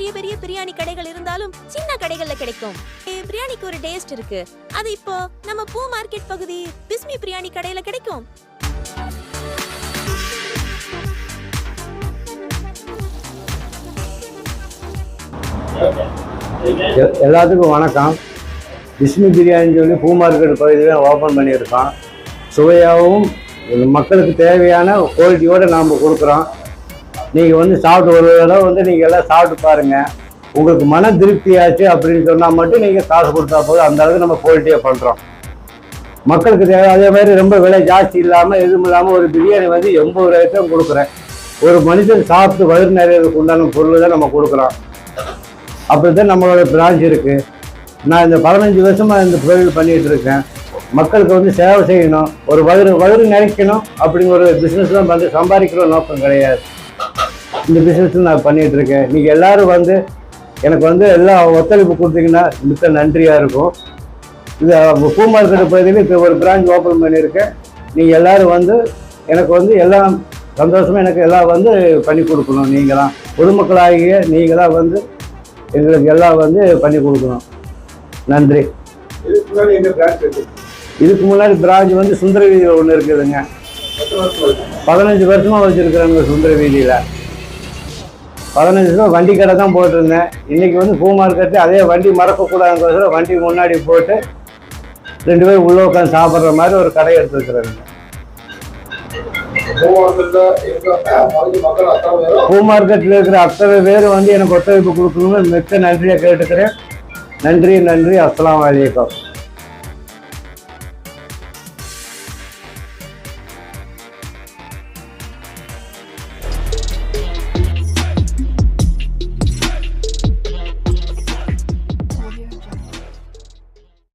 பெரிய பெரிய பிரியாணி கடைகள் இருந்தாலும் சின்ன கடைகள்ல கிடைக்கும். பிரியாணிக்கு ஒரு டேஸ்ட் இருக்கு. அது இப்போ நம்ம பூ மார்க்கெட் பகுதி பிஸ்மி பிரியாணி கடையில கிடைக்கும். எல்லாத்துக்கும் வணக்கம். பிஸ்மி பிரியாணின்னு சொல்லி பூ மார்க்கெட் பகுதியில் ஓப்பன் பண்ணியிருக்கோம். சுவையாகவும் மக்களுக்கு தேவையான குவாலிட்டியோடு நாம் கொடுக்குறோம். நீங்கள் வந்து சாப்பிட்டு ஒரு தடவை வந்து நீங்கள் எல்லாம் சாப்பிட்டு பாருங்கள். உங்களுக்கு மன திருப்தி ஆச்சு அப்படின்னு சொன்னால் மட்டும் நீங்கள் காசு கொடுத்தா போதும். அந்த அளவுக்கு நம்ம குவாலிட்டியாக பண்ணுறோம். மக்களுக்கு தேவை. அதே மாதிரி ரொம்ப விலை ஜாஸ்தி இல்லாமல் எதுவும் இல்லாமல் ஒரு பிரியாணி வந்து 80 ரூபாய்க்கும் கொடுக்குறேன். ஒரு மனிதன் சாப்பிட்டு வயிறு நிறையறதுக்கு உண்டான பொருள் தான் நம்ம கொடுக்குறோம். அப்படி தான் நம்மளோட பிரான்ச் இருக்குது. நான் இந்த 15 வருஷமாக இந்த தொழில் பண்ணிகிட்டு இருக்கேன். மக்களுக்கு வந்து சேவை செய்யணும், ஒரு வயிறு நினைக்கணும் அப்படிங்கிற ஒரு பிஸ்னஸ் தான் பண்ணி சம்பாதிக்கிற நோக்கம் கிடையாது. இந்த பிஸ்னஸ் நான் பண்ணிகிட்டு இருக்கேன். நீங்கள் எல்லோரும் வந்து எனக்கு வந்து எல்லா ஒத்துழைப்பு கொடுத்தீங்கன்னா மிக்க நன்றியாக இருக்கும். இந்த பூ மார்க்கெட் பகுதியில் இப்போ ஒரு பிரான்ச் ஓப்பன் பண்ணியிருக்கேன். நீங்கள் எல்லோரும் வந்து எனக்கு வந்து எல்லாம் சந்தோஷமாக எனக்கு எல்லாம் வந்து பண்ணி கொடுக்கணும். நீங்களாம் பொதுமக்களாகிய நீங்களாம் வந்து எங்களுக்கு எல்லாம் வந்து பண்ணி கொடுக்கணும். நன்றி. இதுக்கு முன்னாடி பிரான்ச் வந்து சுந்தர வீதியில் ஒன்று இருக்குதுங்க. 15 வருஷமாக வச்சுருக்குறாங்க சுந்தர வீதியில். 15 வருஷம் வண்டி கடை தான் போட்டிருந்தேன். இன்றைக்கி வந்து பூ மார்க்கெட்டு அதே வண்டி மறக்கக்கூடாதுங்கிற வண்டி முன்னாடி போட்டு 2 பேரும் உள்ளே உட்காந்து சாப்பிட்ற மாதிரி ஒரு கடை எடுத்துருக்குறாங்க. பூ மார்க்கெட்டில் இருக்கிற அத்தனை பேர் வந்து எனக்கு ஒத்துழைப்பு கொடுக்கணும்னு மிக்க நன்றியாக கேட்டுக்கிறேன். நன்றி. அஸ்ஸலாமு அலைக்கும்.